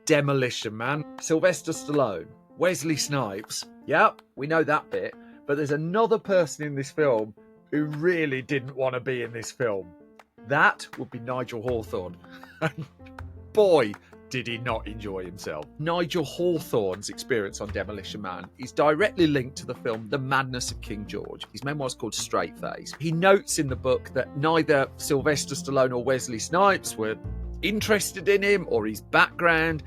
Demolition Man, Sylvester Stallone, Wesley Snipes. Yep, we know that bit. But there's another person in this film who really didn't want to be in this film. That would be Nigel Hawthorne. And boy, did he not enjoy himself. Nigel Hawthorne's experience on Demolition Man is directly linked to the film The Madness of King George. His memoir is called Straight Face. He notes in the book that neither Sylvester Stallone or Wesley Snipes were interested in him or his background,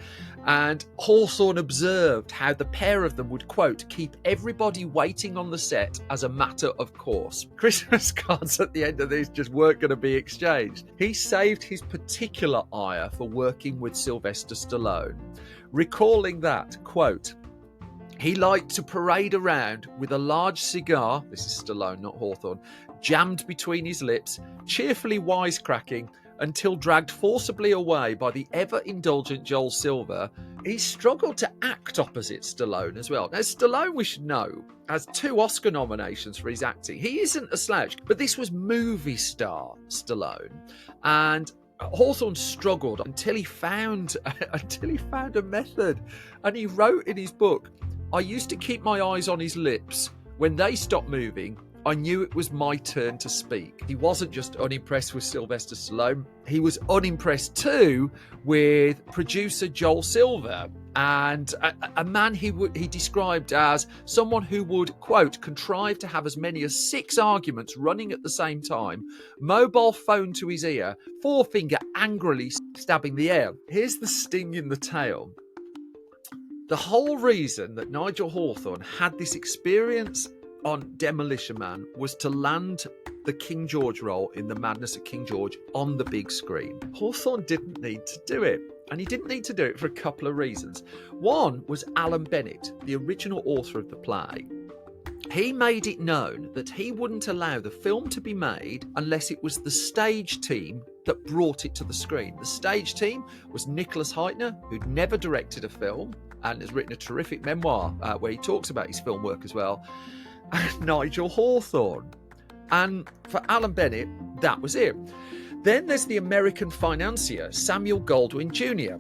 and Hawthorne observed how the pair of them would, quote, keep everybody waiting on the set as a matter of course. Christmas cards at the end of this just weren't going to be exchanged. He saved his particular ire for working with Sylvester Stallone, recalling that, quote, he liked to parade around with a large cigar, this is Stallone, not Hawthorne, jammed between his lips, cheerfully wisecracking, until dragged forcibly away by the ever-indulgent Joel Silver. He struggled to act opposite Stallone as well. Now, Stallone, we should know, has 2 Oscar nominations for his acting. He isn't a slouch, but this was movie star Stallone. And Hawthorne struggled until he found a method. And he wrote in his book, I used to keep my eyes on his lips. When they stopped moving, I knew it was my turn to speak. He wasn't just unimpressed with Sylvester Stallone. He was unimpressed too with producer Joel Silver, and a man he described as someone who would, quote, contrive to have as many as 6 arguments running at the same time, mobile phone to his ear, forefinger angrily stabbing the air. Here's the sting in the tail. The whole reason that Nigel Hawthorne had this experience on Demolition Man was to land the King George role in The Madness of King George on the big screen. Hawthorne didn't need to do it, and he didn't need to do it for a couple of reasons. One was Alan Bennett, the original author of the play. He made it known that he wouldn't allow the film to be made unless it was the stage team that brought it to the screen. The stage team was Nicholas Heitner, who'd never directed a film and has written a terrific memoir where he talks about his film work as well, and Nigel Hawthorne. And for Alan Bennett, that was it. Then there's the American financier, Samuel Goldwyn Jr.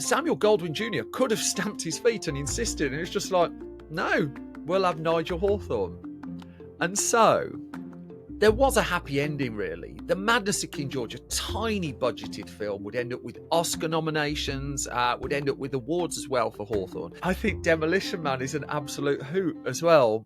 Samuel Goldwyn Jr. could have stamped his feet and insisted, and it's just like, no, we'll have Nigel Hawthorne. And so there was a happy ending, really. The Madness of King George, a tiny budgeted film, would end up with Oscar nominations, would end up with awards as well for Hawthorne. I think Demolition Man is an absolute hoot as well.